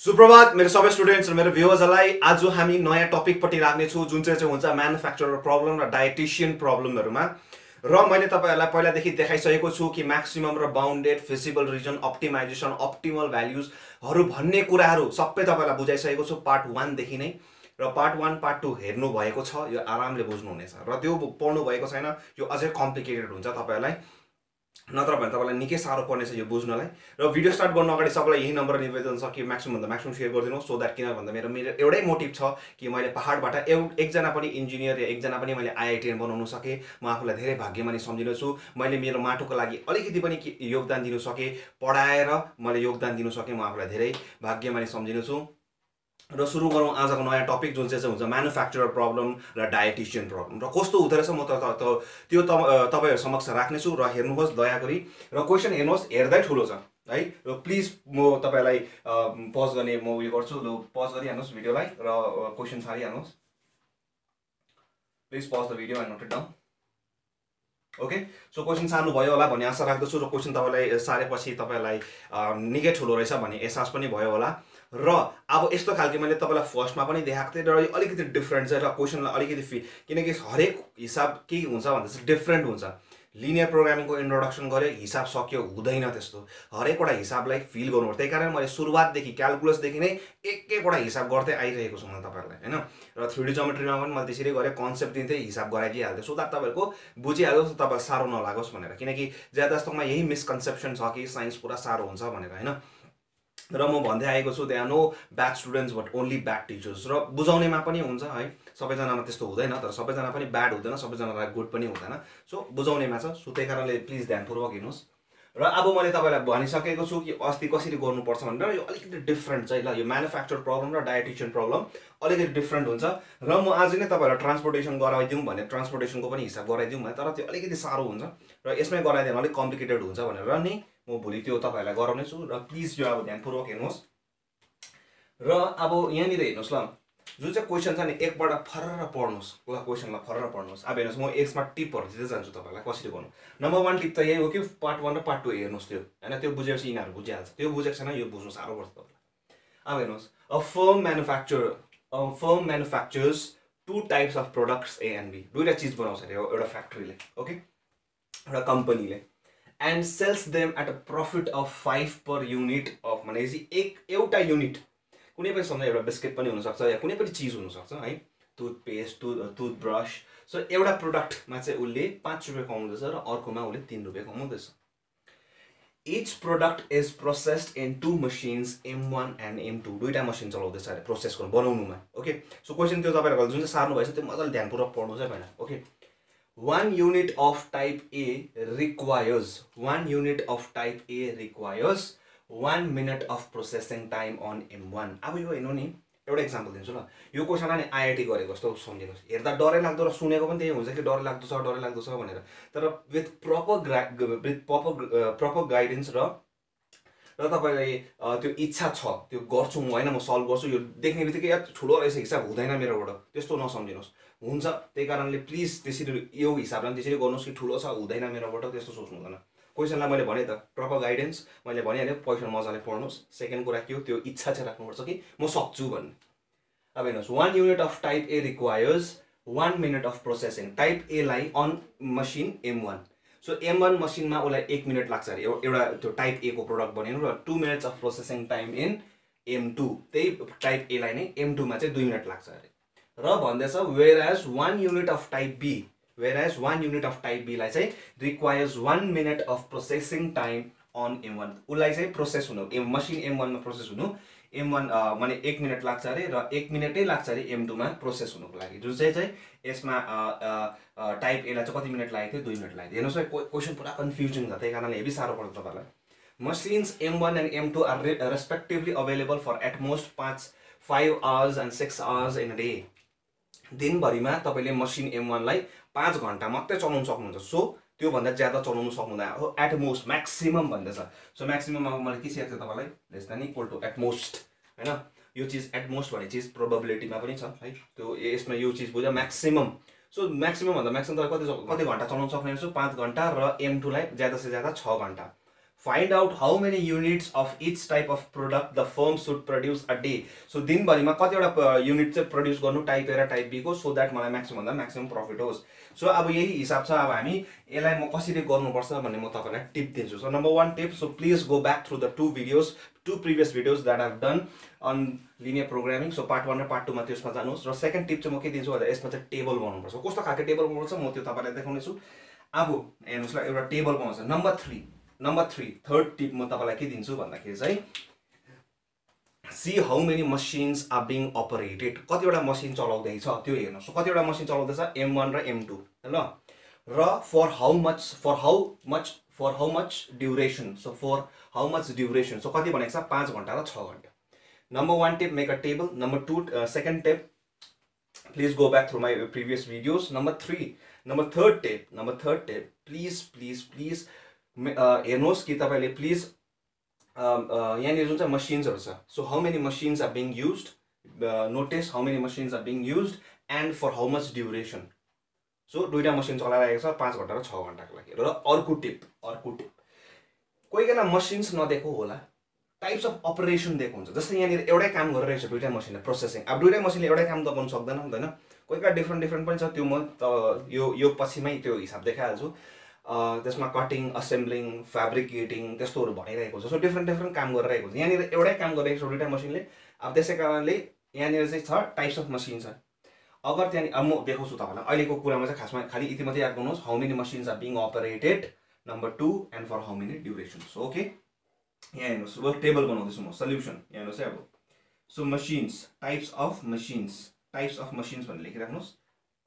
सुप्रभात मेरो सबै स्टुडेन्ट्स र मेरो भ्युअर्सहरूलाई आज हामी नयाँ टपिकपट्टि लाग्नेछौँ जुन चाहिँ हुन्छ म्यानुफ्याक्चरर प्रब्लम र डायटिसियन प्रब्लमहरुमा र मैले तपाईहरुलाई पहिलादेखि देखाइसकेको छु कि म्याक्सिमम र bounded feasible region optimization optimal भ्याल्युजहरु भन्ने कुराहरु सबै तपाईहरुलाई बुझाइसकेको छु पार्ट 1 देखि नै र पार्ट 1 पार्ट 2 हेर्नु भएको छ यो आरामले बुझ्नु हुनेछ र त्यो पढ्नु भएको छैन यो अझै कम्प्लिकेटेड हुन्छ तपाईहरुलाई नत्र भने तपाईलाई निकै साह्रो पर्नेछ यो बुझ्नलाई र भिडियो स्टार्ट गर्न अगाडि सबैलाई यही नम्बर निवेदन छ कि म्याक्सिमम भन्दा म्याक्सिमम शेयर गरिदिनुहोस् सो दैट किन भन्दा मेरो एउटै मोटिभ छ कि मैले पहाडबाट एकजना पनि इन्जिनियर या एकजना पनि मैले आईआईटीएन बनाउन सके म आफूलाई धेरै भाग्यमानी सम्झिन्छु मैले मेरो माटोको लागि अलिकति पनि योगदान दिन सके पढाएर मैले योगदान दिन सके म आफूलाई धेरै भाग्यमानी सम्झिन्छु र सुरु गरौँ आजको नयाँ टपिक जुन चाहिँ हुन्छ म्यानुफ्याक्चरर प्रब्लम र डायटिसियन प्रब्लम र कस्तो हुँदो रहेछ म त्यो तपाईहरु समक्ष राख्नेछु र हेर्नुहोस् दया गरी र क्वेशन हेर्नुहोस् हेर्दै ठुलो छ है र प्लिज म तपाईलाई पज गर्ने म उयो गर्छु ल पज गरिहाल्नुहोस् भिडियोलाई र क्वेशन छाडिहाल्नुहोस् please pause the video and note it down okay so question सार्नु भयो होला भन्ने आशा राख्दछु र क्वेशन तपाईलाई सारेपछि तपाईलाई निकै ठुलो रहेछ भन्ने एहसास पनि भयो होला र अब यस्तो खालके मैले तपाईलाई फर्स्टमा पनि देखाएको थिएँ र अलिकति डिफरेन्ट छ र क्वेशनलाई अलिकति किनकि हरेक हिसाब के हुन्छ भन्दा चाहिँ डिफरेन्ट हुन्छ लिनियर प्रोग्रामिङको इन्ट्रोडक्सन गरे हिसाब सक्यो हुँदैन त्यस्तो हरेकवटा हिसाबलाई फिल गर्नुपर्छ त्यही कारण मैले सुरुवातदेखि क्याल्कुलसदेखि नै एक एकवटा हिसाब गर्दै आइरहेको छु म तपाईहरुलाई हैन र 3D ज्योमेट्रीमा पनि मैले त्यसरी गरे कन्सेप्ट दिन्थे हिसाब गराइदिहाल्थे सो दैट तपाईहरुको बुझिहालोस् तपाईलाई साह्रो नलागोस् भनेर किनकि ज्यादा जस्तोमा यही मिसकन्सेप्सन छ कि साइन्स पुरा साह्रो हुन्छ भनेर हैन र म भन्दै आएको छु there are no bad students but only bad teachers र बुझाउनेमा पनि हुन्छ है सबैजनामा त्यस्तो हुँदैन तर सबैजना पनि ब्याड हुँदैन सबैजनालाई गुड पनि हुँदैन सो बुझाउनेमा छ सो त्यही कारणले प्लिज ध्यानपूर्वक हेर्नुहोस् र अब मैले तपाईलाई भनिसकेको छु कि अस्ति कसरी गर्नुपर्छ भनेर यो अलिकति डिफरेन्ट चाहिँ ल यो म्यानुफ्याक्चर प्रब्लम र डायटिसियन प्रब्लम अलिकति डिफरेन्ट हुन्छ र म आज नै तपाईलाई ट्रान्सपोर्टेसन गराइदिउँ भने ट्रान्सपोर्टेसनको पनि हिसाब गराइदिउँ भने तर त्यो अलिकति साह्रो हुन्छ र यसमै गराइदियो भने अलिक कम्प्लिकेटेड हुन्छ भनेर नि म भोलि त्यो तपाईहरुलाई गराउने छु र प्लिज यो अब ध्यानपूर्वक हेर्नुहोस् र अब यहाँनिर हेर्नुहोस् ल जुन चाहिँ क्वेशन छ नि एकबाट फरर पढ्नुहोस् ल क्वेशनलाई फरर पढ्नुहोस् अब हेर्नुहोस् म यसमा टिपहरु दिँदै जान्छु तपाईलाई कसरी गर्नु नम्बर 1 टिप त यही हो कि पार्ट 1 र पार्ट 2 हेर्नुहोस् त्यो हैन त्यो बुझेपछि यिनीहरु बुझिहाल्छ त्यो बुझेको छैन यो बुझ्नु साह्रो पर्छ तपाईलाई अब हेर्नुहोस् a firm manufactures two types of products A and B दुईटा चीज बनाउँछ रे एउटा फ्याक्ट्रीले ओके एउटा कम्पनीले and sells them at a profit of 5 per unit of भनेपछि एउटा युनिट कुनै पनि सम्झ एउटा बिस्किट पनि हुन सक्छ या कुनै पनि चीज हुन सक्छ है टुथपेस्ट टुथब्रश सो एउटा प्रोडक्टमा चाहिँ उले 5 रुपैयाँ कमाउँदैछ र अर्कोमा उले 3 रुपैयाँ कमाउँदैछ each product is processed in two machines M1 and M2 दुईटा मसिन चलाउँदैछ अरे प्रोसेस गर्नु बनाउनुमा ओके सो क्वेशन त्यो तपाईहरुले जुन चाहिँ सार्नु भएछ त्यो मजाले ध्यानपूर्वक पढ्नुस् है हैन okay 1 unit of type A requires 1 minute of processing time on M1 अब यो हेर्नु नि एउटा एक्जाम्पल दिन्छु ल यो क्वेशनलाई नि आईआईटी गरेको जस्तो सम्झिनुस् हेर्दा डरै लाग्दो र सुनेको पनि त्यही हुन्छ कि डरै लाग्दो छ भनेर तर विथ प्रपर गाइडेन्स र तपाईलाई त्यो इच्छा छ त्यो गर्छु म हैन म सल्भ गर्छु यो देख्ने बित्तिकै यार ठुलो रहेछ हिसाब हुँदैन मेरोबाट त्यस्तो नसम्झिनुस् हुन्छ त्यही कारणले प्लिज त्यसरी यो हिसाबले त्यसरी गर्नुस् कि ठुलो छ हुँदैन मेरोबाट त्यस्तो सोच्नु हुँदैन क्वेशनलाई मैले भने त प्रपर गाइडेन्स मैले भनिहालेँ क्वेशन मजाले पढ्नुस् सेकेन्ड कुरा के हो त्यो इच्छा चाहिँ राख्नुपर्छ कि म सक्छु भन्ने अब हेर्नुहोस् 1 unit of type A requires 1 minute of processing type A लाई on machine M1 so M1 मसिनमा उलाई 1 मिनेट लाग्छ अरे एउटा त्यो टाइप A को प्रोडक्ट बनिनु र 2 minutes of processing time in M2 त्यही टाइप A लाई नै M2 मा चाहिँ 2 मिनेट लाग्छ अरे र भन्दैछ whereas 1 unit of type B लाई चाहिँ requires 1 minute of processing time on M1 उलाई चाहिँ प्रोसेस हुनु मसिन M1 मा प्रोसेस हुनु M1 माने 1 मिनेट लाग्छ अरे र 1 मिनेटै लाग्छ अरे M2 मा प्रोसेस हुनुको लागि जुन चाहिँ यसमा टाइप A लाई चाहिँ कति मिनेट लागेको थियो 2 मिनेट लागेको थियो हेर्नुस् क्वेशन पुरा कन्फ्युजन छ त्यही कारणले हेभी साह्रो पर्छ तपाईलाई machines M1 and M2 are respectively available for at most 5 hours and 6 hours in a day दिनभरिमा तपाईले मसिन M1 लाई 5 घण्टा मात्रै चलाउन सक्नुहुन्छ सो त्यो भन्दा ज्यादा चलाउन सक्नुहुँदैन एट मोस्ट म्याक्सिमम भन्दैछ सो म्याक्सिमम अब मैले के सिकाएको छु तपाईलाई less than equal to at most हैन यो चीज एट मोस्ट भन्ने चीज प्रोबेबिलिटीमा पनि छ है त्यो यसमा यो चीज बुझ्यो म्याक्सिमम सो म्याक्सिमम भन्दा म्याक्सिमम तपाईले कति घण्टा चलाउन सक्नुहुन्छ 5 घण्टा र M2 लाई ज्यादा से ज्यादा 6 घण्टा Find out how many units of each type of product the firm should produce a day. So दिनभरिमा कतिवटा युनिट चाहिँ प्रड्युस गर्नु टाइप ए र टाइप बी को, सो द्याट मलाई म्याक्सिमम भन्दा म्याक्सिमम प्रफिट होस्. सो अब यही हिसाब छ. अब हामी यसलाई म कसरी गर्नुपर्छ भन्ने म तपाईँलाई टिप दिन्छु. So number 1 tip, so please go back through the two previous videos that I've done on linear programming. So part 1 र part 2 मा त्यसमा जानुहोस्. र सेकेन्ड टिप चाहिँ म के दिन्छु भन्दा यसमा चाहिँ टेबल बनाउनुपर्छ. कस्तो खालको टेबल बनाउनुपर्छ म त्यो तपाईँलाई देखाउने छु. अब हेर्नुहोस् ल, एउटा टेबल बनाउँछ. नम्बर 3 थर्ड टिप म तपाईँलाई के दिन्छु भन्दाखेरि चाहिँ see how many machines are being operated. कतिवटा मसिन चलाउँदैछ त्यो हेर्नुहोस्. सो कतिवटा मसिन चलाउँदैछ, M1 र M2 ल. र for how much duration. So for how much duration. So कति भनेको छ, 5 घण्टा र 6 घण्टा. Number 1 tip, make a table. Number 2, second tip, please go back through my previous videos. Number 3, third tip, please हेर्नुहोस् कि तपाईँले प्लिज यहाँनिर जुन चाहिँ मसिन्सहरू छ, so how many machines are being used, notice how many machines are being used and for how much duration. So दुईवटा मसिन चलाइरहेको छ 5 घण्टा र 6 घण्टाको लागि. र अर्को टिप, कोही बेला मसिन्स नदिएको होला, टाइप्स अफ अपरेसन दिएको हुन्छ. जस्तै यहाँनिर एउटै काम गरिरहेको छ दुईवटा मसिनले प्रोसेसिङ. अब दुईवटा मसिनले एउटै काम त गर्नु सक्दैन हुँदैन, कोही बेला डिफ्रेन्ट पनि छ. त्यो म यो पछिमै त्यो हिसाब देखाइहाल्छु. त्यसमा कटिङ, असेम्ब्लिङ, फेब्रिकेटिङ त्यस्तोहरू भनिरहेको छ. सो डिफ्रेन्ट काम गरिरहेको हुन्छ. यहाँनिर एउटै काम गरिरहेको छ दुईवटा मसिनले. अब त्यसै कारणले यहाँनिर चाहिँ छ टाइप्स अफ मसिन छ. अगर त्यहाँनिर अब म देखाउँछु तपाईँलाई. अहिलेको कुरामा चाहिँ खासमा खालि यति मात्रै याद गर्नुहोस्, how many machines are being operated, number 2, and for how many duration. So okay, यहाँ हेर्नुहोस्. अब टेबल बनाउँदैछु म. सल्युसन यहाँ हेर्नुहोस् है. अब so machines, types of machines भनेर लेखिराख्नुहोस्.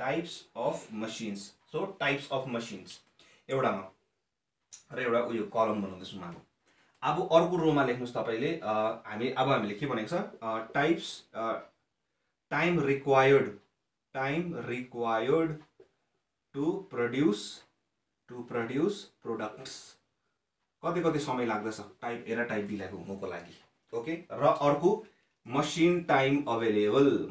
Types of machines. So types of machines एउटामा र एउटा उयो कलम बनाउँदैछु म. अब अर्को रोमा लेख्नुहोस् तपाईँले. हामीले के भनेको छ, types time required to produce products. कति समय लाग्दछ टाइप ए र टाइप बी लाई हुनुको लागि. ओके. र अर्को मसिन टाइम अवेलेबल.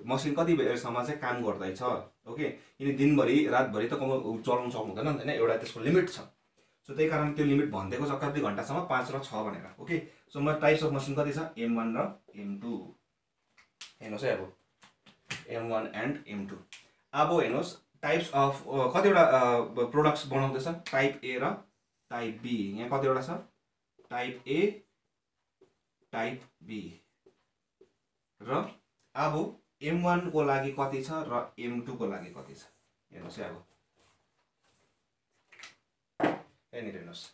मसिन कति बेरसम्म चाहिँ काम गर्दैछ. ओके. किन दिनभरि रातभरि त चलाउन सक्नु हुँदैन हैन, एउटा त्यसको लिमिट छ. सो त्यही कारण त्यो लिमिट भनिदिएको छ कति घण्टासम्म, 5 र 6 भनेर. ओके. सो म टाइप्स अफ मसिन कति छ, M1 र M2 हेर्नुहोस् है. अब M1 एन्ड M2. अब हेर्नुहोस् टाइप्स अफ कतिवटा प्रोडक्ट्स बनाउँदैछ, टाइप ए र टाइप बी. यहाँ कतिवटा छ, टाइप ए, टाइप बी. र अब M1 को लागि कति छ र M2 को लागि कति छ हेर्नुहोस् है. अब यहाँनिर हेर्नुहोस्.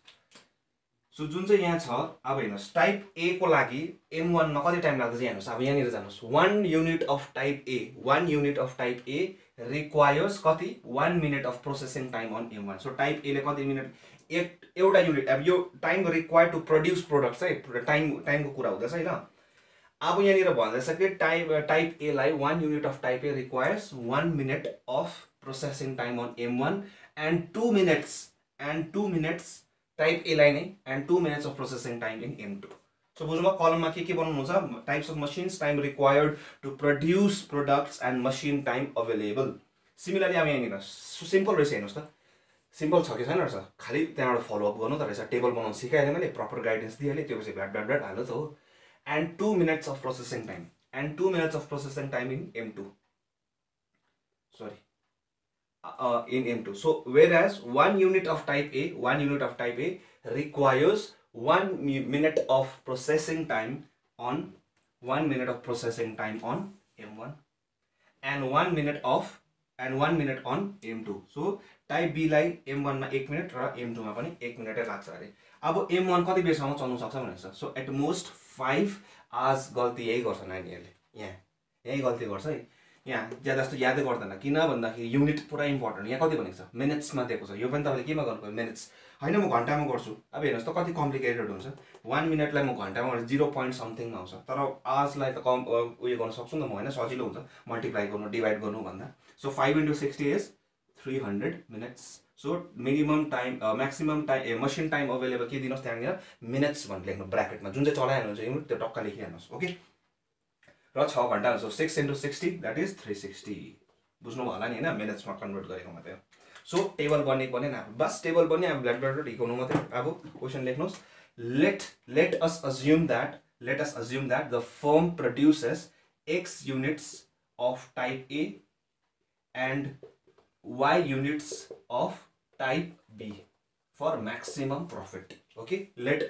सो जुन चाहिँ यहाँ छ, अब हेर्नुहोस् टाइप ए को लागि M1 मा कति टाइम लाग्छ हेर्नुहोस्. अब यहाँनिर जानुहोस्. 1 unit of type A requires कति, 1 minute of processing time on M1. So type A ले कति मिनट, एउटा युनिट. अब यो time required to produce products है, टाइमको कुरा हुँदैछ है ल. अब यहाँनिर भन्दैछ कि टाइप ए लाई 1 unit of type A requires 1 minute of processing time on M1 and 2 minutes type A लाई नै and 2 minutes of processing time in M2. So बुझ्नुभयो. कलममा के बनाउनु हुन्छ, types of machines, time required to produce products and machine time available. Similarly अब यहाँनिर simple रहेछ हेर्नुहोस् त. सिम्पल छ कि छैन रहेछ, खालि त्यहाँबाट फलोअप गर्नु त रहेछ. टेबल बनाउनु सिकाइहालेँ मैले, प्रपर गाइडेन्स दिइहालेँ, त्यो पछि ब्याट हाल्यो त हो. And 2 minutes of processing time in M2. Sorry, in M2. So whereas 1 unit of type A requires 1 minute of processing time on M1 and 1 minute on M2. So type B लाई M1 मा 1 minute र M2 मा पनि 1 मिनटै लाग्छ अरे. अब M1 कति बेरसम्म चल्न सक्छ भनेको छ. So at most 5 hours. गल्ती यही गर्छ नानीहरूले, यही गल्ती गर्छ है. यहाँ ज्यादा जस्तो यादै गर्दैन, किन भन्दाखेरि युनिट पुरा इम्पोर्टेन्ट. यहाँ कति भनेको छ, मिनट्समा दिएको छ. यो पनि तपाईँले केमा गर्नुपर्छ, मिनट्स होइन, म घन्टामा गर्छु. अब हेर्नुहोस् त कति कम्प्लिकेटेड हुन्छ. 1 मिनटलाई म घन्टामा गर्छु 0 पोइन्ट समथिङमा आउँछ. तर आवर्सलाई त कम उयो गर्न सक्छु नि त म होइन, सजिलो हुन्छ मल्टिप्लाई गर्नु, डिभाइड गर्नु भन्दा. So 5 × 60 is 300 minutes. So minimum time, maximum time, machine time available के दिनुहोस् त्यहाँनिर मिनट्स भनेर लेख्नु ब्राकेटमा. जुन चाहिँ चलाइहाल्नुहुन्छ युनिट त्यो टक्क लेखिहाल्नुहोस्. ओके. र 6 घण्टा. So 6 × 60 that is 360. बुझ्नुभयो होला नि होइन, मिनट्समा कन्भर्ट गरेको मात्रै हो. सो टेबल बनेको बनेन बस टेबल बन्यो अब ब्ल्याकबोर्डबाट हिर्काउनु मात्रै अब क्वेसन लेख्नुहोस् let us assume that the firm produces x units of type A and y units of type B for maximum profit. Okay, let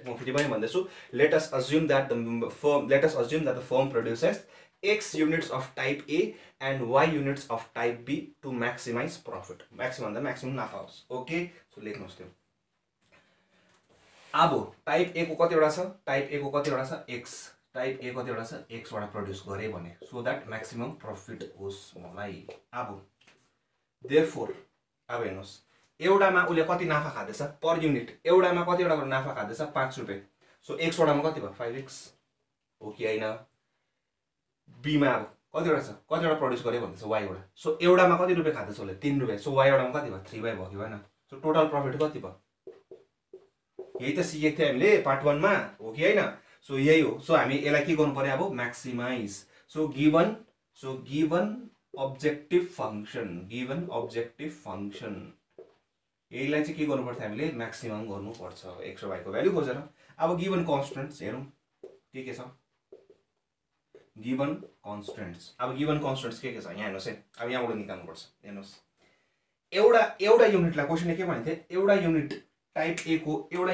us assume that the firm produces x units of type A and y units of type B to maximize profit. Maximum नाफा होस्. Okay, so लेख्नुहोस् त्यो. अब type A को कतिवटा छ type A को कतिवटा छ x टाइप ए कतिवटा छ x वटा प्रोड्युस गरे भने सो दैट मैक्सिमम प्रॉफिट होस् मलाई. अब देयरफोर अब हेर्नुस् एउटामा उले कति नाफा खादैछ पर युनिट एउटामा कतिवटा नाफा खादैछ 5 रुपैयाँ. सो x वटामा कति भयो 5x हो कि हैन. b मा अब कतिवटा प्रोड्युस गरे भन्दैछ y वटा. सो एउटामा कति रुपैयाँ खादैछ उले 3 रुपैयाँ. सो y वटामा कति भयो 3 भयो कि भएन. सो टोटल प्रॉफिट कति भयो यही त सिकेको थियो हामीले पार्ट 1 मा हो कि हैन. सो यही हो. सो हामी यसलाई के गर्नु पर्यो अब मैक्सिमाइज. सो गिवन ऑब्जेक्टिभ फंक्शन यहीलाई चाहिँ के गर्नु पर्छ हामीले मैक्सिमम गर्नु पर्छ x र y को भ्यालु खोजेर. अब गिवन कन्स्टेन्ट्स हेरौं के छ गिवन कन्स्टेन्ट्स. अब गिवन कन्स्टेन्ट्स के छ यहाँ हेर्नुस् है. अब यहाँबाट निकाल्नु पर्छ. हेर्नुस् एउटा युनिटलाई क्वेशनले के भनेथे एउटा युनिट टाइप ए को एउटा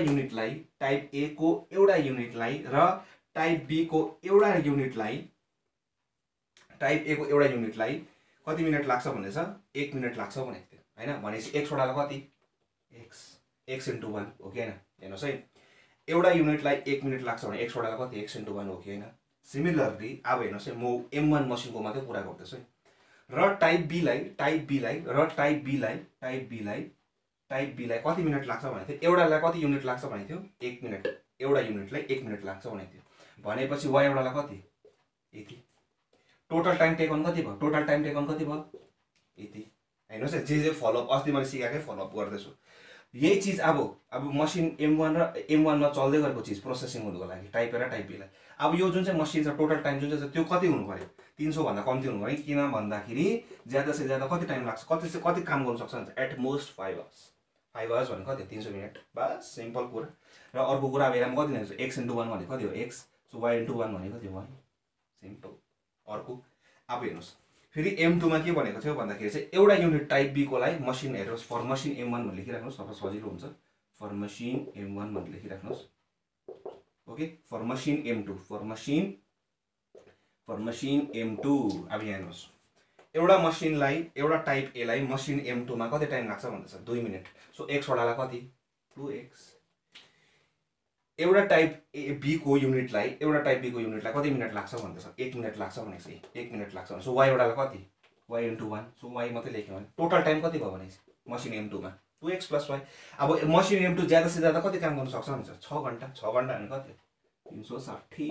युनिटलाई र टाइप बी को एउटा युनिटलाई कति मिनेट लाग्छ भन्दैछ 1 मिनेट लाग्छ भनेको थियो हैन. भनेपछि x वटालाई कति x into 1 हो कि हैन. हेर्नुस् है एउटा युनिटलाई 1 मिनेट लाग्छ भने x वटालाई कति x into 1 हो कि हैन. सिमिलरली अब हेर्नुस् है म m1 मसिनको मात्रै कुरा गर्दैछु है. र टाइप बी लाई कति मिनेट लाग्छ भनेको थियो एउटालाई कति युनिट लाग्छ भनेको थियो 1 मिनेट. एउटा युनिटलाई 1 मिनेट लाग्छ भनेको थियो. भनेपछि y एउटालाई कति यति. टोटल टाइम टेकन कति भयो यति. हेर्नुस् है जे फलोअप अस्ति मैले सिकाएकै फलोअप गर्दैछु. यही चीज अब मसिन m1 मा चल्दै गरेको चीज प्रोसेसिङ हुनुको लागि टाइप ए र टाइप बी लाई अब यो जुन चाहिँ मसिन छ टोटल टाइम जुन चाहिँ त्यो कति हुनु पर्यो 300 भन्दा कम्ती हुनु पर्यो. किन भन्दाखेरि ज्यादा से ज्यादा कति टाइम लाग्छ कति काम गर्न सक्छ भन्छ एट मोस्ट 5 आवर्स भने कति 300 मिनेट बस सिम्पल कुरा. र अर्को कुरा अब हेरौँ कति हुन्छ x into 1 भने कति हो x. सो y into 1 भने कति हो y. सिम्पल. अर्को अब हेर्नुस् फेरि m2 मा के भनेको थियो भन्दाखेरि चाहिँ एउटा युनिट टाइप बी को लाई मसिन हेर्नुस् फर मसिन m1 भनेर लेखिराख्नुस् तपाईँ सजिलो हुन्छ. फर मसिन m1 भनेर लेखिराख्नुस्. ओके फर मसिन m2 अब यहाँ हेर्नुस् एउटा मसिनलाई एउटा टाइप ए लाई मसिन m2 मा कति टाइम लाग्छ भन्दैछ 2 मिनेट. सो x वटालाई कति 2x. एउटा टाइप बी को युनिटलाई कति मिनेट लाग्छ भन्दैछ 1 मिनेट लाग्छ भनेपछि 1 मिनेट लाग्छ भने सो y वटालाई कति y into 1. सो y मात्रै लेख्यो भने टोटल टाइम कति भयो भनेपछि मसिन m2 मा 2x + y. अब मसिन m2 ज्यादा से ज्यादा कति काम गर्न सक्छ भन्छ 6 घण्टा भने कति 360.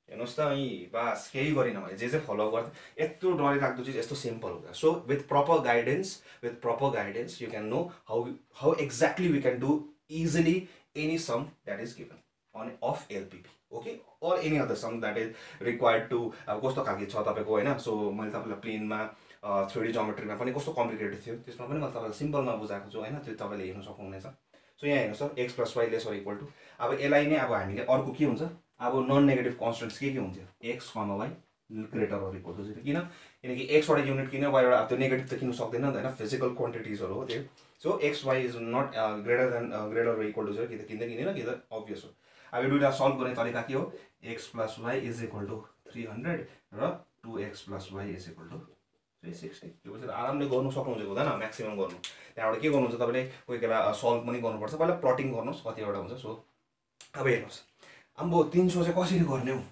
हेर्नुस् त यही बस केही गरिन भने जे फलो गर्दै यत्रो डरलाग्दो चीज यस्तो सिम्पल हुन्छ. So with proper guidance you can know how exactly we can do easily any sum that is given on of LPP. Okay, or any other sum that is required to कस्तो खालको छ तपाईको हैन. So मैले तपाईलाई प्लेनमा 3D ज्योमेट्रीमा पनि कस्तो कम्प्लिकेटेड थियो त्यसमा पनि मैले तपाईलाई सिम्पलमा बुझाएको छु हैन. त्यो तपाईले हेर्न सक्नुहुनेछ. सो यहाँ हेर्नुस् sir x + y > equal to अब यसलाई नै अब हामीले अर्को के हुन्छ अब नन नेगेटिभ कन्स्टेन्ट्स के हुन्थ्यो x, y greater or equal to 0. किनकि x वटा युनिट किन y वटा त्यो नेगेटिभ त किन सक्दैन नि त हैन. फिजिकल क्वान्टिटिजहरु हो त्यो. So x y is not greater or equal to 0 कि त किन कि त अब्भियस हो. अब यो दुईटा सल्भ गर्ने तरिका के हो x + y = 300 र 2x + y = 360. यो चाहिँ आरामले गर्नु सक्नुहुन्छ हुँदैन म्याक्सिमम गर्नु. त्यहाँबाट के गर्नुहुन्छ तपाईले कोही बेला सल्भ पनि गर्नुपर्छ. पहिला प्लटिङ गर्नुस् कतिवटा हुन्छ. सो अब हेर्नुस् अम्बो 300 चाहिँ कसरी गर्ने हो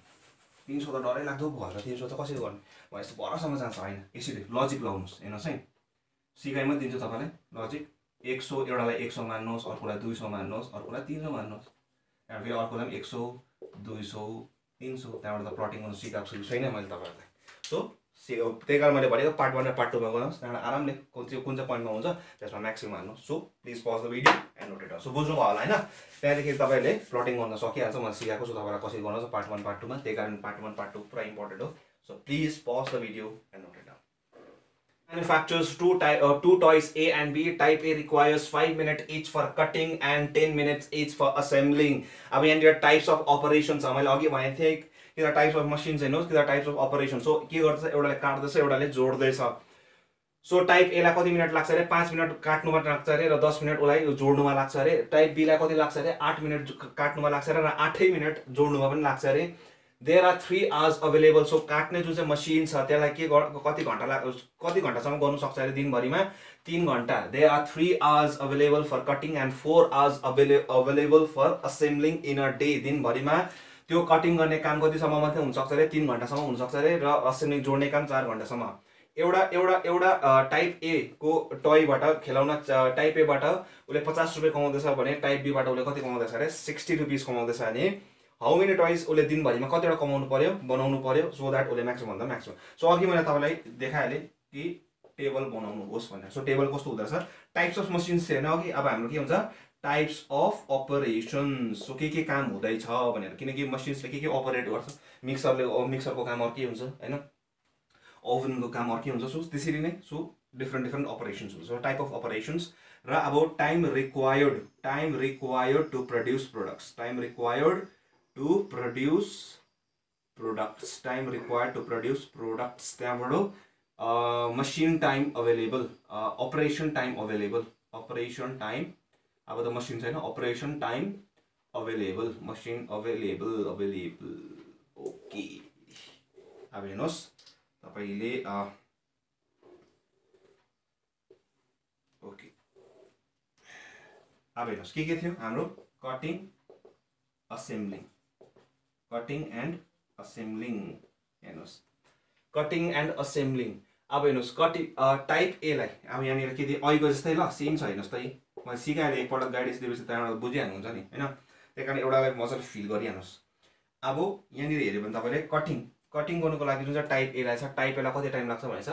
300 त डरै लाग्दो भयो र 300 त कसरी गर्ने भनेपछि बरसम्म जान्छ हैन. यसरी लजिक लाउनुस् हेर्नुस् है सिकाइमा दिन्छु तपाईलाई लजिक 100 एउटालाई 100 मान्नुस् अर्कोलाई 200 मान्नुस् अर्कोलाई 300 मान्नुस्. त्यहाँ फेरि अर्कोलाई 100 200 300 त्यहाँबाट त प्लटिङ गर्नु सिकाएको छु छैन मैले तपाईहरुलाई. सो त्यही कारण मैले भनेको पार्ट 1 र पार्ट 2 मा गर्नुस्. त्यहाँबाट आरामले कुन चाहिँ पोइन्टमा हुन्छ त्यसमा म्याक्सिमम हाल्नुस्. So please pause the video and note it down. So बुझ्नु भयो होला हैन. त्यहाँदेखि तपाईले प्लटिङ गर्न सकिहाल्छ. मैले सिकाएको छु तपाईलाई कसरी गर्नु छ पार्ट 1 पार्ट 2 मा. त्यही कारण पार्ट 1 पार्ट 2 पुरा इम्पोर्टेन्ट हो. So please pause the video and note it down. Manufactures two toys A and B. Type A requires 5 minutes each for cutting and 10 minutes each for assembling. अब यहाँनिर types of operation छ, मैले अघि भनेको थिएँ कि the types of machines हेर्नुहोस् कि the types of operation. So के गर्छ, एउटाले काट्दैछ एउटाले जोड्दैछ. सो टाइप एलाई कति मिनट लाग्छ अरे, 5 मिनट काट्नुमा लाग्छ अरे र 10 मिनट उसलाई जोड्नुमा लाग्छ अरे. टाइप बीलाई कति लाग्छ अरे, 8 मिनट काट्नुमा लाग्छ अरे र 8 मिनट जोड्नुमा पनि लाग्छ अरे. There are 3 hours available. So काट्ने जुन चाहिँ मसिन छ त्यसलाई कति घन्टासम्म गर्नु सक्छ अरे दिनभरिमा, 3 घन्टा. There are 3 hours available for cutting and 4 hours available for assembling in a day. दिनभरिमा त्यो कटिङ गर्ने काम कतिसम्म मात्रै हुनसक्छ अरे, 3 घन्टासम्म हुनसक्छ अरे र असेम्बलिङ जोड्ने काम 4 घन्टासम्म. एउटा टाइप ए को टयबाट खेलाउन टाइप एबाट उसले 50 रुपियाँ कमाउँदैछ भने टाइप बीबाट उसले कति कमाउँदैछ अरे, 60 रुपिस कमाउँदैछ भने हाउ मेनी टोइज उसले दिनभरिमा कतिवटा कमाउनु पर्यो, बनाउनु पर्यो, सो द्याट उसले म्याक्सिमम भन्दा म्याक्सिमम. सो अघि मैले तपाईँलाई देखाइहालेँ कि टेबल बनाउनु होस् भनेर. सो टेबल कस्तो हुँदो रहेछ, टाइप्स अफ मसिन्स थिएन अघि, अब हाम्रो के हुन्छ टाइप्स अफ अपरेसन्स. सो के काम हुँदैछ भनेर, किनकि मसिन्सले के अपरेट गर्छ, मिक्सरको काम अर्कै हुन्छ होइन, ओभनको काम अर्कै हुन्छ. सो त्यसरी नै सो डिफ्रेन्ट अपरेसन्स हुन्छ. सो टाइप अफ अपरेसन्स र अब time required to produce products. Time required to produce products. त्यहाँबाट machine time available, operation time available. अब त मसिन छैन, operation time available, machine available. Okay, अब हेर्नुहोस् तपाईँले ओके, अब हेर्नुहोस् के थियो हाम्रो कटिङ एन्ड असेम्बलिङ. हेर्नुहोस् कटिङ एन्ड असेम्बलिङ. अब हेर्नुहोस् टाइप एलाई अब यहाँनिर के दियो, अहिलेको जस्तै ल सेम छ. हेर्नुहोस् त मैले सिकाएँ एकपल्ट गाइडेन्स दिएपछि त्यहाँबाट बुझिहाल्नुहुन्छ नि होइन, त्यही कारण एउटालाई मजाले फिल गरिहाल्नुहोस्. अब यहाँनिर हेऱ्यो भने तपाईँले कटिङ गर्नुको लागि जुन चाहिँ टाइप एलाई छ, टाइप एलाई कति टाइम लाग्छ भनेछ,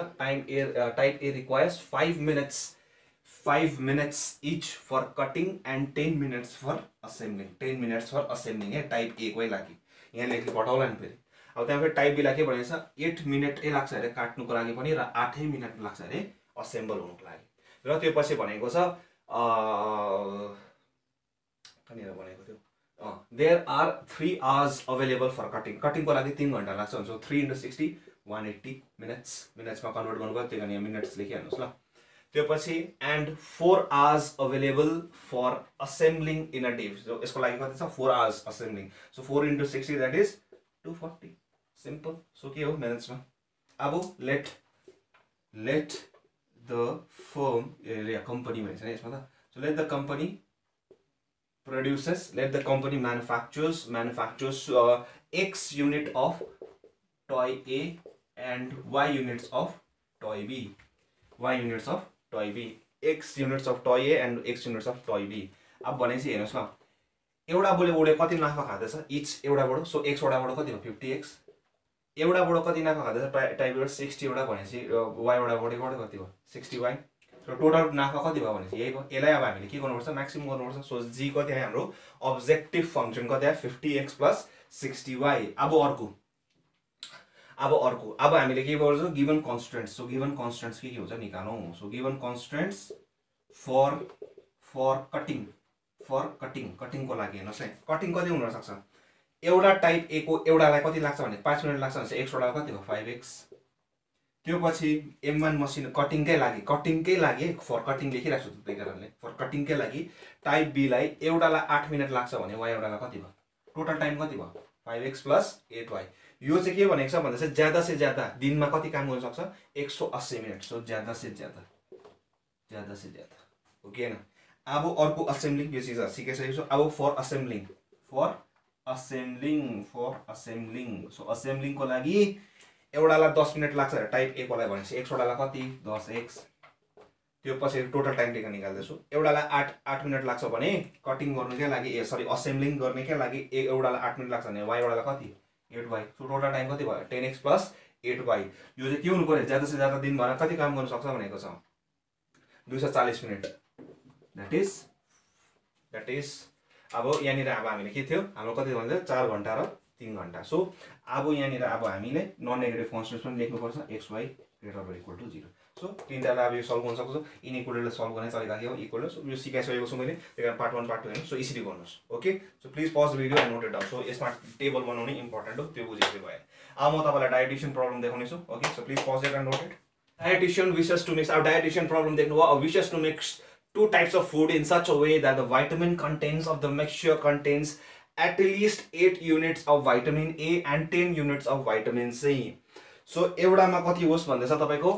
type A requires 5 minutes each for cutting and 10 minutes for assembling. 10 minutes for assembling है टाइप ए कोही लागि. यहाँ लेख्नु घटाउला नि फेरि. अब त्यहाँ फेरि टाइप बीलाई के भनेछ, 8 मिनट लाग्छ अरे काट्नुको लागि पनि र 8 मिनट लाग्छ अरे असेम्बल हुनुको लागि. र त्यो पछि भनेको छ कहाँनिर भनेको थियो, there are 3 hours available for cutting. कटिङको लागि 3 घन्टा लाग्छ हुन्छ. 3 × 60 180 मिनट्समा कन्भर्ट गर्नुभयो, त्यही कारण यहाँ मिनट्स लेखिहाल्नुहोस् ल. त्यो पछि and 4 hours available for assembling in a day. यसको लागि कति छ, 4 hours assembling. So 4 × 60 that is 240. Simple. So के हो मिनट्समा. अब लेट द फर्म कम्पनी भन्छ नि यसमा त. So let the company produces, let the company manufactures X unit of toy A and Y units of toy B. X units of toy A and X units of toy B. अब भनेपछि हेर्नुहोस् न, एउटा बोले कति नाफा खाँदैछ each एउटाबाट. So X वटाबाट कति भयो 50X. एउटाबाट कति नाफा खाँदैछ टाइपबाट 60 वटा भनेपछि Y वटाबाट कति भयो 60Y. र टोटल नाफा कति भयो भनेपछि यही भयो. यसलाई अब हामीले के गर्नुपर्छ, म्याक्सिमम गर्नुपर्छ. सो जी कति आयो हाम्रो अब्जेक्टिभ फङ्सन कति आयो 50X + 60Y. अब हामीले के गर्छौँ, given constraints. So given constraints के हुन्छ निकालौँ. सो गिभन कन्स्ट्रेन्ट्स फर कटिङको लागि हेर्नुहोस् है, कटिङ कति हुनसक्छ. एउटा टाइप ए को एउटालाई कति लाग्छ भने 5 मिनट लाग्छ भने X वटालाई कति भयो 5X. त्यो पछि M1 मसिन कटिङकै लागि फर कटिङ लेखिरहेको छु, त्यही कारणले फर कटिङकै लागि टाइप बीलाई एउटालाई 8 मिनट लाग्छ भने Y एउटालाई कति भयो, टोटल टाइम कति भयो 5X + 8Y. यो चाहिँ के भनेको छ भन्दा चाहिँ ज्यादा से ज्यादा दिनमा कति काम गर्न सक्छ 180 मिनट. सो ज्यादा से ज्यादा ओके न. अब अर्को असेम्बलिङ, यो चिज सिकाइसकेको छु. अब फर असेम्बलिङ. सो असेम्बलिङको लागि एउटालाई 10 मिनट लाग्छ टाइप ए कोलाई भनेपछि X वटालाई कति 10X. त्यो पछि टोटल टाइम टेकन निकाल्दैछु. एउटालाई 8 मिनट लाग्छ भने कटिङ गर्नुकै लागि असेम्बलिङ गर्नेकै लागि एउटालाई 8 मिनट लाग्छ भने Y वटालाई कति 8Y. सो टोटल टाइम कति भयो 10X + 8Y. यो चाहिँ के हुनु पर्यो, ज्यादा से ज्यादा दिनभर कति काम गर्न सक्छ भनेको छ 240 मिनट. द्याट इज अब यहाँनिर अब हामीले के थियो, हाम्रो कति भन्दा 4 घन्टा र 3 घन्टा. सो अब यहाँनिर अब हामीले नन नेगेटिभ कन्स्टेन्ट्स पनि लेख्नुपर्छ, XY > 0. सो तीनटालाई अब यो सल्भ गर्न सक्छु इनइक्वलिटीलाई सल्भ गर्ने तरिका के हो इक्वल यो सिकाइसकेको छु मैले त्यही कारण पार्ट 1 पार्ट 2 हेर्नु सो यसरी गर्नुहोस् okay so please pause the video and note it down so यसमा टेबल बनाउने इम्पोर्टेन्ट हो त्यो बुझेपछि भयो अब म तपाईँलाई डायटिशियन प्रब्लम देखाउने छु okay so please pause it and note it dietitian wishes to mix अब dietitian problem देख्नु भयो wishes to mix two types of food in such a way that the vitamin contents of the mixture contains at least 8 units of vitamin A and 10 units of vitamin C so एउटामा कति होस् भन्दैछ तपाईको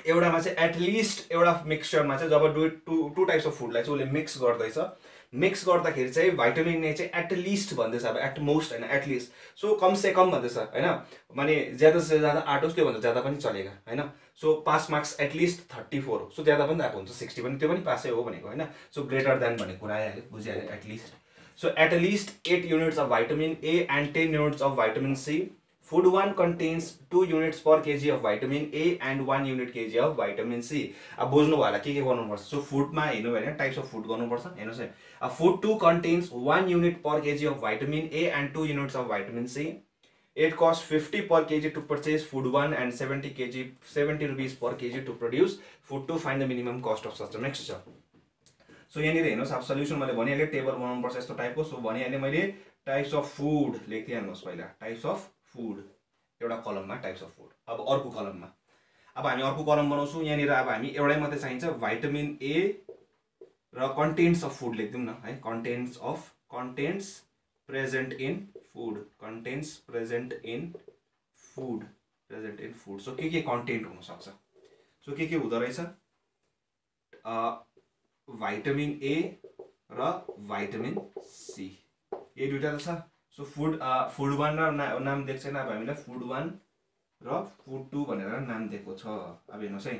एउटामा चाहिँ at least एउटा मिक्सचरमा चाहिँ जब to types of फुडलाई चाहिँ उसले मिक्स गर्दैछ मिक्स गर्दाखेरि चाहिँ भाइटामिन ए चाहिँ एटलिस्ट भन्दैछ अब एट मोस्ट होइन एटलिस्ट सो कम से कम भन्दैछ होइन माने ज्यादा से ज्यादा 8 होस् त्योभन्दा ज्यादा पनि चलेगा होइन सो पास मार्क्स एटलिस्ट 34 हो सो ज्यादा पनि आएको हुन्छ 60 पनि त्यो पनि पासै हो भनेको होइन सो ग्रेटर देन भन्ने कुरा आइहाल्यो बुझिहाल्यो at least so at least 8 units of vitamin A and 10 units of vitamin C Food 1 contains 2 units per kg of vitamin A and 1 unit kg of vitamin C. अब बुझ्नु भयो होला के गर्नुपर्छ सो फुडमा हेर्नु भने टाइप्स अफ फुड गर्नुपर्छ हेर्नुस् है Food 2 contains 1 unit per kg of vitamin A and 2 units of vitamin C. It costs 50 per kg to purchase food 1 and 70 rupees per kg to produce food 2. Find the minimum cost of such a mixture. So यहाँनिर हेर्नुहोस् अब solution मैले भनिहालेँ table बनाउनुपर्छ यस्तो टाइपको so भनिहालेँ मैले टाइप्स अफ फुड लेखिहाल्नुहोस् पहिला टाइप्स अफ फुड एउटा कलममा टाइप्स अफ फुड अब अर्को कलममा अब हामी अर्को कलम बनाउँछौँ यहाँनिर अब हामी एउटै मात्रै चाहिन्छ भाइटामिन ए र कन्टेन्ट्स अफ फुड लेखिदिउँ न है contents present in food so के कन्टेन्ट हुनसक्छ सो के हुँदो रहेछ भाइटामिन ए र भाइटामिन सी यो दुईटा त छ सो फुड 1 र नाम दिएको छैन अब हामीलाई फुड 1 र फुड 2 भनेर नाम दिएको छ अब हेर्नुहोस् है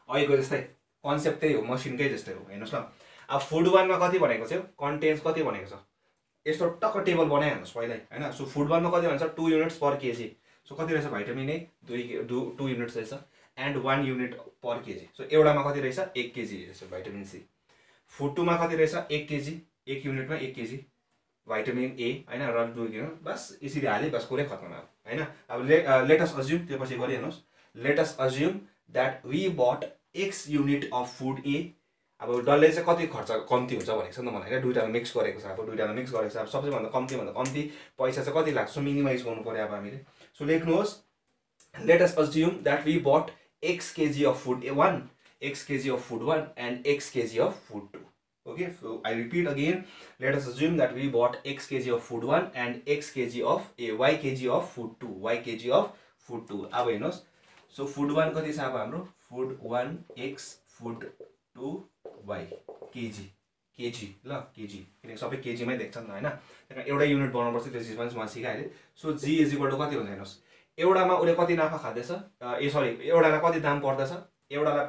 अहिलेको जस्तै कन्सेप्ट त्यही हो मसिनकै जस्तै हो हेर्नुहोस् ल अब फुड 1 मा कति भनेको छ कन्टेन्ट्स कति भनेको छ यस्तो टक्क टेबल बनाइहाल्नुहोस् पहिल्यै हैन सो फुड 1 मा कति भन्छ 2 युनिट्स पर केजी सो कति रहेछ भाइटामिन ए 2 युनिट्स रहेछ and 1 unit per KG so एउटामा कति रहेछ 1 केजी रहेछ भाइटामिन सी फुड 2 मा कति रहेछ 1 केजी 1 युनिटमा 1 केजी भाइटामिन ए हैन र दुई बस यसरी हाले बस कुरै खत्म अब हैन अब लेट अस अज्युम त्यो पछि गरिहेर्नुहोस् let us assume that we but x unit of food A अब डल्लै चाहिँ कति खर्च कम्ती हुन्छ भनेको छ नि त मलाई हैन दुईटामा मिक्स गरेको छ अब दुईटामा मिक्स गरेको छ अब सबैभन्दा कम्ती पैसा चाहिँ कति लाग्छ मिनिमाइज गर्नु पर्यो अब हामीले सो लेख्नुहोस् let us assume that we but x kg of food 1 x kg of food 1 and x kg of food 2 okay so I repeat again let us assume that we bought x kg of food 1 and x kg of y kg of food 2 y kg of food 2 अब हेर्नुहोस् so food 1 कति छ अब हाम्रो food 1 x food 2 y kg ल kg किनकि सबै kg मै देख्छ नि त हैन त्यसमा एउटा युनिट बनाउनुपर्छ त्यो चीज पनि म सिकाइहाले सो g कति हुन्छ हेर्नुहोस् एउटामा उले कति नाफा खादैछ एउटालाई कति दाम पर्दछ एउटालाई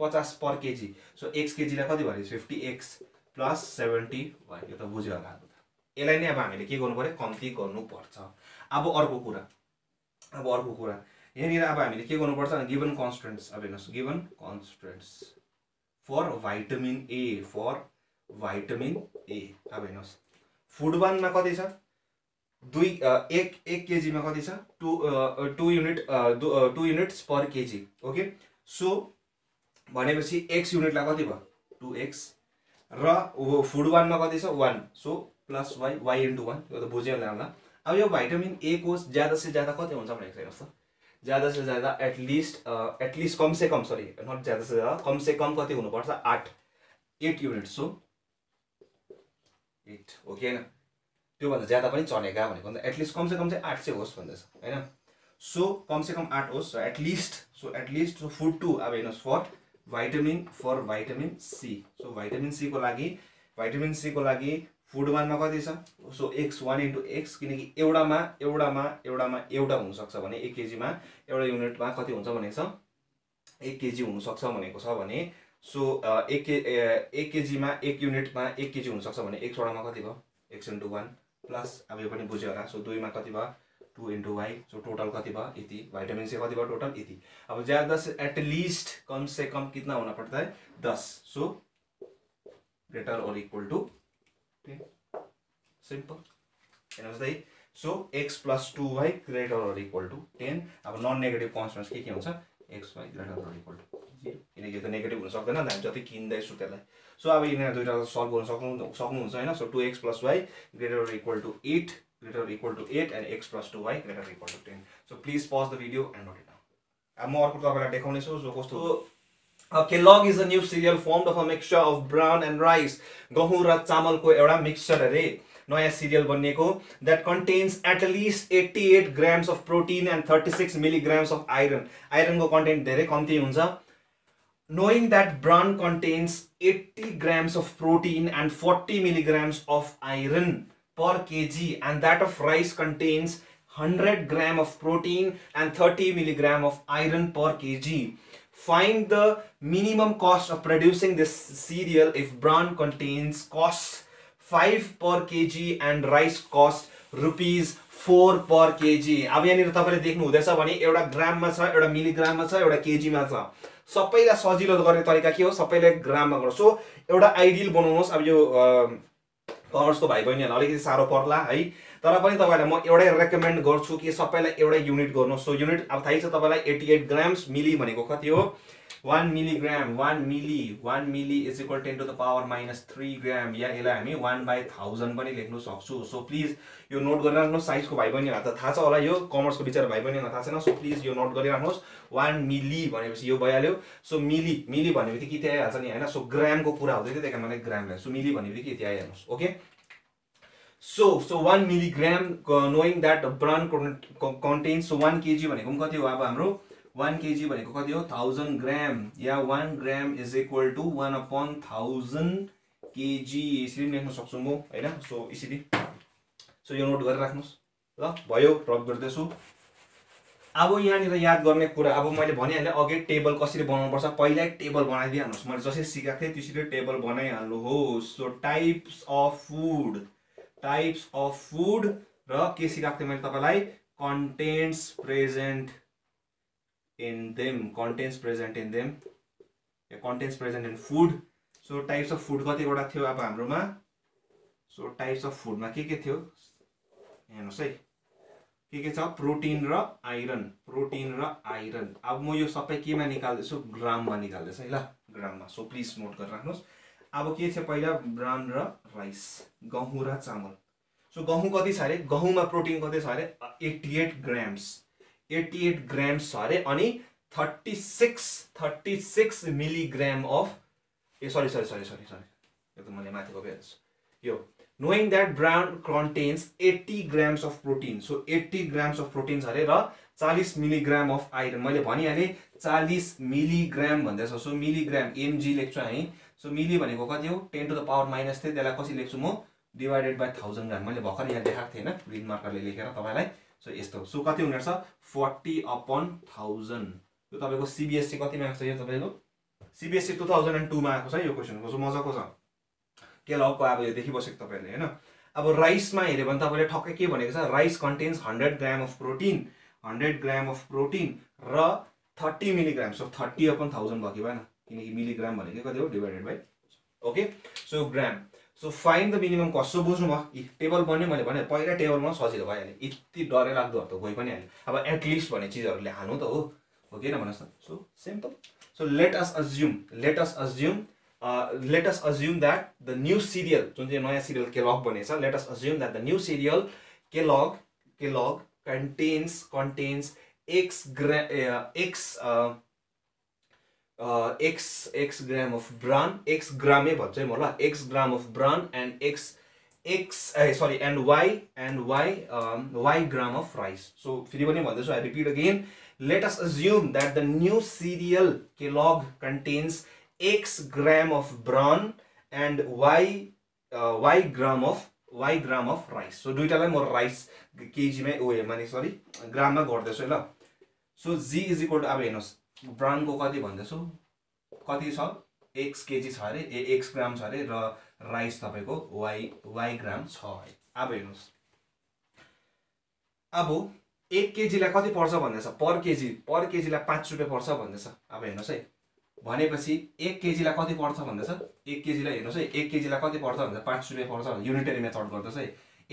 50 पर केजी सो x केजीलाई कति भने 50x प्लस 70 भयो यो त बुझ्यो होला यसलाई नै अब हामीले के गर्नु पर्यो कम्ती गर्नु पर्छ अब अर्को कुरा यहाँनिर अब हामीले के गर्नु पर्छ गिवन कन्स्ट्रेन्ट्स अब हेर्नुस् गिवन कन्स्ट्रेन्ट्स फर भाइटामिन ए अब हेर्नुस् फुड 1 मा कति छ 1 केजी मा कति छ 2 युनिट्स पर केजी ओके सो भनेपछि x युनिटलाई कति भयो 2x र फुड 1 मा कति छ 1 सो प्लस y इन्टु 1 यो त बुझिहाल्नु होला अब यो भाइटामिन ए को ज्यादा से ज्यादा कति हुन्छ भनेको छ हेर्नुस् त ज्यादा से ज्यादा at least com say com not ज्यादा से ज्यादा कम से कम कति हुनु पर्छ 8 युनिट्स सो 8 ओके हैन त्यो भन्दा ज्यादा पनि चलेगा भनेको त एटलिस्ट कम से कम चाहिँ 8 चाहिँ होस् भन्दैछ हैन सो कम से कम 8 होस् एटलिस्ट सो फुड 2 अब हेर्नुस् for vitamin C so vitamin C को लागि फुड 1 मा कति छ सो x 1 इन्टु x किनकि एउटामा एउटा हुन सक्छ भने 1 केजी मा एउटा युनिटमा कति हुन्छ भनेको छ 1 केजी हुन सक्छ भनेको छ भने सो 1 केजी मा 1 युनिटमा 1 केजी हुन सक्छ भने x वटामा कति भयो x इन्टु 1 प्लस अब यो पनि बुझ्यो होला सो 2 मा कति भयो 2 इन्टु y सो टोटल कति भयो यति भाइटामिन सी कति भयो टोटल यति अब ज्यादा से एटलिस्ट कम से कम कितना होना पड़ता है 10 सो ग्रेटर और इक्वल टू 10 सिंपल हेर्नुस् है so x plus 2y greater और इक्वल टू 10 अब नन नेगेटिभ कन्स्टेन्ट्स के हुन्छ xy greater than or equal to 0 किनकि यो त नेगेटिभ हुन सक्दैन हामी जति किन्दैछु त्यसलाई सो अब यिनीहरू दुईटा सल्भ गर्न सक्नुहुन्छ हैन so 2x + y greater or equal to 8 greater or equal to 8 and x + 2y greater or equal to 10 so please pause the video and note it down अब म अर्को तपाईलाई देखाउने छु जो कस्तो Kellogg is a new cereal formed of a mixture of brown and rice गहुँ र चामलको एउटा मिक्सचर अरे नयाँ सिरियल बनिएको that contains at least 88 grams of protein and 36 milligrams of iron आइरनको content धेरै कम्ती हुन्छ knowing that brown contains 80 grams of protein and 40 milligrams of iron per kg and that of rice contains 100 grams of protein and 30 milligrams of iron per kg find the minimum cost of producing this cereal if brown contains cost 5 per kg and rice cost ₹4 per kg अब यहाँनिर तपाईले देख्नु हुँदैछ भने एउटा ग्राममा छ एउटा मिलिग्राममा छ एउटा केजीमा छ सबैलाई सजिलो गर्ने तरिका के हो सबैलाई ग्राममा गर्नु सो एउटा आइडियल बनाउनुहोस् अब यो कमर्सको भाइ बहिनीहरुलाई अलिकति सारो पर्ला है तर पनि तपाईलाई म एउटै रेकमेन्ड गर्छु कि सबैलाई एउटै युनिट गर्नुहोस् सो युनिट अब थाहै छ तपाईलाई 88 ग्राम्स मिली भनेको कति हो 1 milligram 1 milli is equal 10 to the power minus 3 gram या यसलाई हामी 1/1000 पनि लेख्न सक्छु सो प्लिज यो नोट गरिराख्नुहोस् साइजको भाइ बहिनीहरुलाई त थाहा छ होला यो कमर्सको विचार भाइ बहिनीहरुलाई थाहा छैन सो प्लिज यो नोट गरिराख्नुहोस् 1 मिली भनेपछि यो भइहाल्यो सो मिली भनेपछि के आइहाल्छ नि हैन सो ग्रामको कुरा हुँदै थियो त्यही मैले ग्राम ल्याएँ सो मिली भनेपछि के आइहाल्नुस् okay So 1 milligram knowing that brown contains so 1 kg भनेको कति हो अब हाम्रो 1 kg भनेको कति हो 1000 ग्राम या 1 ग्राम is equal to 1/1000 kg यसरी लेख्न सक्छु म हैन सो यसरी सो यो नोट गरिराख्नुस् ल भयो रब गर्दैछु अब यहाँनिर याद गर्ने कुरा अब मैले भनिहाले अघि टेबल कसरी बनाउनु पर्छ पहिला टेबल बनाइदिहाल्नुस् मैले जसरी सिकाएको थिएँ त्यसरी टेबल बनाइहाल्नुहोस् सो टाइप्स अफ फूड र के सिकाएको थिएँ मैले तपाईलाई contents present in them yeah contents present in food so types of food कतिवटा थियो अब हाम्रोमा सो टाइप्स अफ फूडमा के थियो हेर्नुस् है के छ प्रोटिन र आइरन अब म यो सबै केमा निकाल्दैछु ग्राममा निकाल्दैछु है ल ग्राममा सो प्लिज नोट गरिराख्नुस् अब के थियो पहिला ब्राउन र राइस गहुँ र चामल सो गहुँ कति छ अरे गहुँमा प्रोटिन कति छ अरे 88 ग्राम्स छ अरे अनि 36 मिलिग्राम अफ सरी यो त मैले माथि गइहाल्छु यो knowing that brown contains 80 grams of protein so 80 grams of protein छ अरे र 40 मिलिग्राम अफ आइरन मैले भनिहाले 40 मिलिग्राम भन्दैछ सो मिलिग्राम mg लेख्छु है सो मिली भनेको कति हो 10 to the power minus 3 त्यसलाई कसरी लेख्छु म डिवाइडेड बाइ 1000 ग्राम मैले भर्खर यहाँ देखाएको थिएँ हैन ग्रीन मार्करले लेखेर तपाईलाई सो यस्तो सो कति हुने रहेछ 40/1000 यो तपाईको सीबीएसई कतिमा आएको छ यो तपाईको सीबीएसई 2002 मा आएको छ यो क्वेशनको सो मजाको छ केलगको अब यो देखिबसेको तपाईहरुले हैन अब राइसमा हेर्यो भने तपाईले ठक्कै के भनेको छ rice contents 100 gram of protein र 30 मिलिग्राम सो 30/1000 भयो कि भएन किनकि मिलिग्राम भनेको कति हो divided by okay so gram so find the minimum cost so बुझ्नु भयो टेबल बन्यो मैले भने पहिला टेबलमा सजिलो भइहाल्यो यति डरे लाग्दो त गइ पनि हाल्यो अब एटलिस्ट भन्ने चीजहरुले हाल्नु त हो किन भन्नुस् त so simple so let us assume that the new cereal जुन चाहिँ नयाँ serial केलग बनेछ let us assume that the new cereal Kellogg contains x gram of brown x gram भन्छ म ल x gram of brown and y gram of rice so फेरि पनि भन्दैछु I repeat again let us assume that the new cereal Kellogg contains x gram of brown and y gram of rice so दुईटालाई म rice KG मै माने sorry ग्राममा गर्दैछु ल so g is equal to अब हेर्नुस् ब्राउन को कति भन्दैछु कति छ x केजी छ अरे x ग्राम छ अरे र राइस तपाईको y ग्राम छ है अब हेर्नुस् अब 1 केजी लाई कति पर्छ भन्दैछ पर केजी लाई 5 रुपैयाँ पर्छ भन्दैछ अब हेर्नुस् है भनेपछि 1 केजी लाई कति पर्छ भन्दैछ 1 केजी लाई हेर्नुस् है 1 केजी लाई कति पर्छ भन्दा 5 रुपैयाँ पर्छ युनिटरी मेथड गर्दैछ है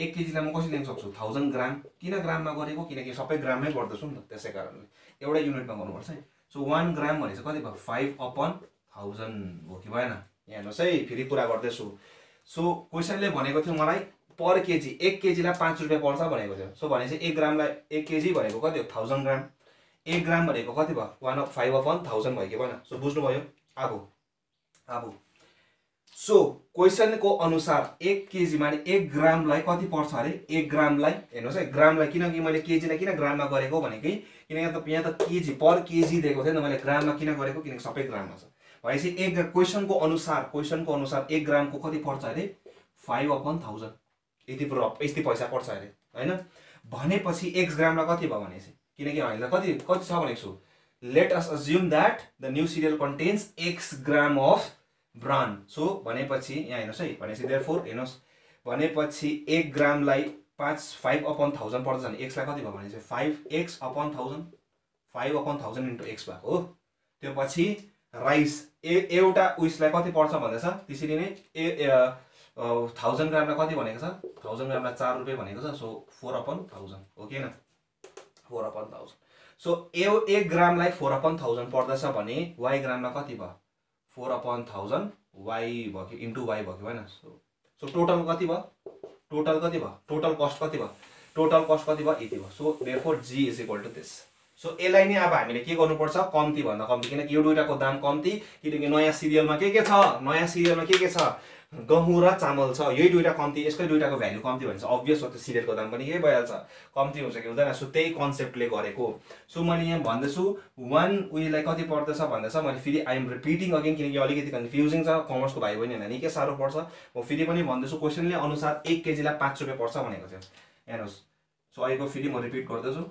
1 केजी लाई म कसरी लेख्न सक्छु 1000 ग्राम किन ग्राममा गरेको किनकि सबै ग्राममै गर्दैछु नि त त्यसै कारणले एउटा युनिटमा गर्नुपर्छ है सो 1 ग्राम भने चाहिँ कति भयो 5/1000 हो कि भएन। यहाँ हेर्नुहोस् है फेरि कुरा गर्दैछु। सो क्वेसनले भनेको थियो मलाई पर केजी 1 केजीलाई 5 रुपियाँ पर्छ भनेको थियो। सो भनेपछि 1 ग्रामलाई 1 केजी भनेको कति हो 1000 ग्राम। 1 ग्राम भनेको कति भयो 5/1000 भयो कि भएन। सो बुझ्नुभयो। अब सो क्वेसनको अनुसार 1 केजी माने 1 ग्रामलाई कति पर्छ अरे 1 ग्रामलाई हेर्नुहोस् है ग्रामलाई किनकि मैले केजीलाई किन ग्राममा गरेको भनेकै किनकि यहाँ त केजी पर केजी दिएको थियो नि मैले ग्राममा किन गरेको किनकि सबै ग्राममा छ भनेपछि एक क्वेसनको अनुसार 1 ग्रामको कति पर्छ अरे 5/1000 यति पैसा पर्छ अरे हैन। भनेपछि x ग्रामलाई कति भयो भनेपछि किनकि हामीले कति छ भनेको छु let us assume that the new serial contents x gram of bran. So भनेपछि यहाँ हेर्नुहोस् है भनेपछि देयरफोर हेर्नुहोस् भनेपछि 1 ग्रामलाई 5/1000 पर्छ भने x लाई कति भयो भनेपछि 5x/1000 5/1000 इन्टु x भएको हो। त्यो पछि राइस एउटा उइसलाई कति पर्छ भन्दैछ त्यसरी नै 1000 ग्रामलाई कति भनेको छ 1000 ग्रामलाई 4 रुपियाँ भनेको छ। सो 4/1000 हो कि हैन 4/1000। सो 1 ग्रामलाई 4/1000 पर्दछ भने y ग्रामलाई कति भयो 4/1000 y भयो कि इन्टु y भयो कि भएन। सो टोटल कति भयो टोटल कस्ट कति भयो यति भयो। So therefore g is equal to this. So यसलाई नै अब हामीले के गर्नुपर्छ कम्ती भन्दा कम्ती किनकि यो दुईटाको दाम कम्ती किनकि नयाँ सिरियलमा के छ गहुँ र चामल छ यही दुईटा कम्ती यसकै दुईटाको भ्यालु कम्ती भन्छ अभियस हो त्यो सिरियलको दाम पनि यही भइहाल्छ कम्ती हुन्छ कि हुँदैन। सो त्यही कन्सेप्टले गरेको। सो मैले यहाँ भन्दैछु 1 उयोलाई कति पर्दछ भन्दैछ मैले फेरि आई एम रिपिटिङ अगेन किनकि अलिकति कन्फ्युजिङ छ कमर्सको भाइ बहिनीहरूलाई निकै साह्रो पर्छ। म फेरि पनि भन्दैछु क्वेसनले अनुसार 1 केजीलाई 5 रुपियाँ पर्छ भनेको थियो हेर्नुहोस्। सो अहिलेको फेरि म रिपिट गर्दैछु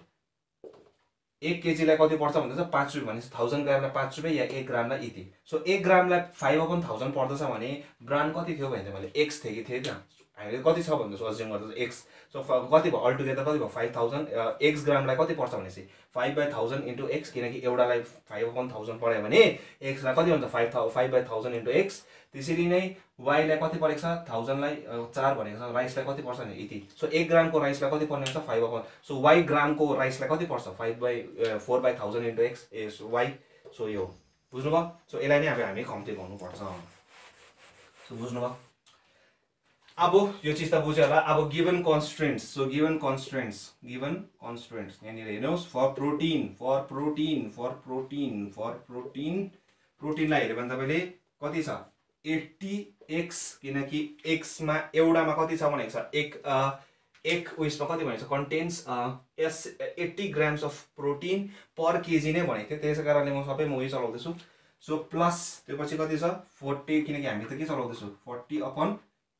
1 केजीलाई कति पर्छ भन्दैछ 5 रुपियाँ भनेपछि 1000 ग्रामलाई 5 रुपियाँ या 1 ग्रामलाई यति। सो 1 ग्रामलाई 5/1000 पर्दछ भने ब्रान्ड कति थियो भने मैले x थियो कि थिएन हामीले कति छ भन्दैछु अज्युम गर्दैछु x। सो कति भयो अल टुगेदर कति भयो 5000 x ग्रामलाई कति पर्छ भनेपछि 5/1000 इन्टु x किनकि एउटालाई 5/1000 पर्यो भने x लाई कति हुन्छ 5/1000 इन्टु x। त्यसरी नै y लाई कति परेको छ 1000 लाई 4 भनेको छ राइसलाई कति पर्छ भने यति। सो 1 ग्रामको राइसलाई कति पर्ने हुन्छ 5/1000। सो y ग्रामको राइसलाई कति पर्छ 4/1000 into x is y। So यो बुझ्नुभयो। सो यसलाई नै अब हामी कम्ती गर्नुपर्छ। सो बुझ्नुभयो। अब यो चिज त बुझ्यो होला। अब given constraints. So given constraints यहाँनिर हेर्नुहोस् फर प्रोटिनलाई हेऱ्यो भने तपाईँले कति छ 80x किनकि x मा एउटामा कति छ भनेको छ एक उयसमा कति भनेको छ contents 80 grams of protein per KG नै भनेको थियो त्यसै कारणले म सबै उयो चलाउँदैछु। सो प्लस त्यो पछि कति छ 40 किनकि हामी त के चलाउँदैछु 40 अपन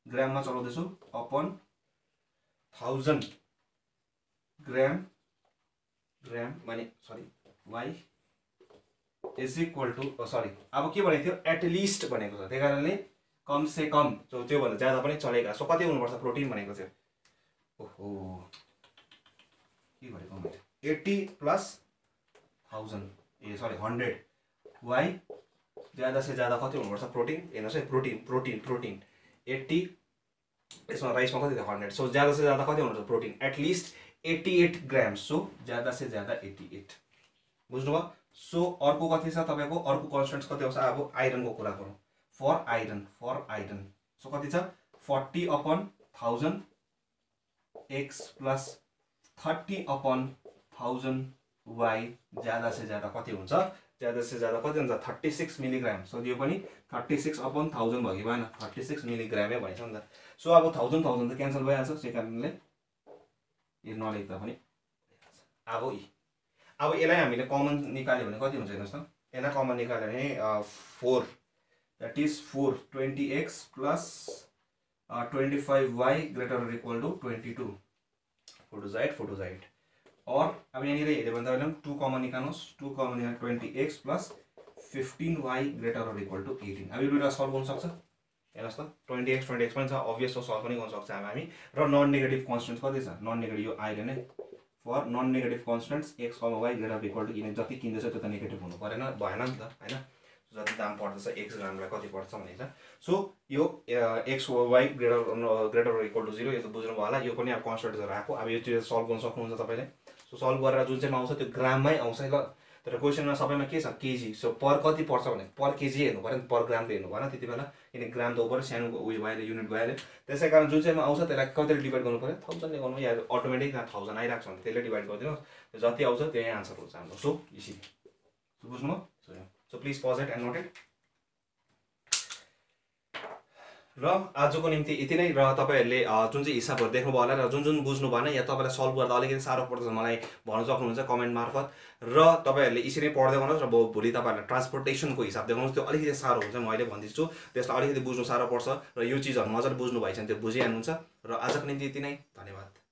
ग्राममा चलाउँदैछु अपन 1000 ग्राम माने sorry y is equal to sorry अब के भनेको थियो एटलिस्ट भनेको छ त्यही कारणले कम से कम सो त्यो भन्दा ज्यादा पनि चलेगा। सो कति हुनुपर्छ प्रोटिन भनेको थियो ओहो के गरेको मैले 80 प्लस 1000 ए सरी 100 y ज्यादा से ज्यादा कति हुनुपर्छ प्रोटिन हेर्नुहोस् है प्रोटिन 80 यसमा राइसमा कति थियो 100। सो ज्यादा से ज्यादा कति हुनुपर्छ प्रोटिन एटलिस्ट 88 ग्राम्स। सो ज्यादा से ज्यादा 88 बुझ्नुभयो। सो अर्को कति छ तपाईको अर्को कन्स्टेन्ट्स कति आउँछ अब आइरनको कुरा गरौँ फर आइरन। सो कति छ 40/1000 x प्लस 30/1000 y ज्यादा से ज्यादा कति हुन्छ 36 मिलिग्राम। सो यो पनि 36/1000 भयो कि भएन 36 मिलिग्रामै भन्छ नि त। सो अब 1000 त क्यान्सल भइहाल्छ त्यही कारणले यो नलेख्दा पनि अब यसलाई हामीले कमन निकाल्यो भने कति हुन्छ हेर्नुहोस् त यसलाई कमन निकाल्यो भने 4 that is 4 20x plus 25y greater or equal to 22 फोटोजाइट और अब यहाँनिर हेऱ्यो भने तपाईँले 2 कमन निकाल्नुहोस् 2 कमन निकाल्नु 20x plus 15y greater or equal to 18। अब यो दुईटा सल्भ गर्न सक्छ हेर्नुहोस् त 20x पनि छ अभियस सल्भ पनि गर्न सक्छ हामी र नन नेगेटिभ कन्स्टेन्ट कति छ नन नेगेटिभ यो आइरन नै for non negative constants x, y greater equal to किन जति किन्दैछ त्यो त नेगेटिभ हुनु भएन नि त हैन। जति दाम पर्दछ x ग्रामलाई कति पर्छ भनेको छ। सो यो x y greater equal to 0 यो त बुझ्नु भयो होला। यो पनि अब कन्स्टेन्टहरु आएको अब यो चाहिँ सल्भ गर्न सक्नुहुन्छ तपाईले। सो सल्भ गरेर जुन चाहिँ आउँछ त्यो ग्राममै आउँछ ल तर क्वेसनमा सबैमा के छ केजी, सो पर कति पर्छ भने पर केजी हेर्नु पऱ्यो नि, पर ग्राम त हेर्नु भएन त्यति बेला, किनकि ग्राम त ऊपर सानो उयो भइहाल्यो, युनिट भइहाल्यो। त्यसै कारण जुन चाहिँमा आउँछ त्यसलाई कतिले डिभाइड गर्नु पऱ्यो, 1000ले गर्नु, या अटोमेटिक 1000 आइरहेको छ भने त्यसले डिभाइड गरिदिनुहोस्, जति आउँछ त्यही आन्सर हुन्छ हाम्रो। सो इसी बुझ्नुभयो? So please pause it and note it. र आजको निम्ति यति नै। र तपाईँहरूले जुन चाहिँ हिसाबहरू देख्नुभयो होला र जुन जुन बुझ्नु भएन या तपाईँलाई सल्भ गर्दा अलिकति साह्रो पर्छ मलाई भन्न सक्नुहुन्छ कमेन्ट मार्फत। र तपाईँहरूले यसरी पढ्दै गर्नुहोस् र भोलि तपाईँहरूलाई ट्रान्सपोर्टेसनको हिसाब देखाउनुहोस्, त्यो अलिकति साह्रो हुन्छ, म अहिले भन्दैछु, त्यसलाई अलिकति बुझ्नु साह्रो पर्छ र यो चिजहरू मजाले बुझ्नु भएछ भने त्यो बुझिहाल्नुहुन्छ। र आजको निम्ति यति नै, धन्यवाद।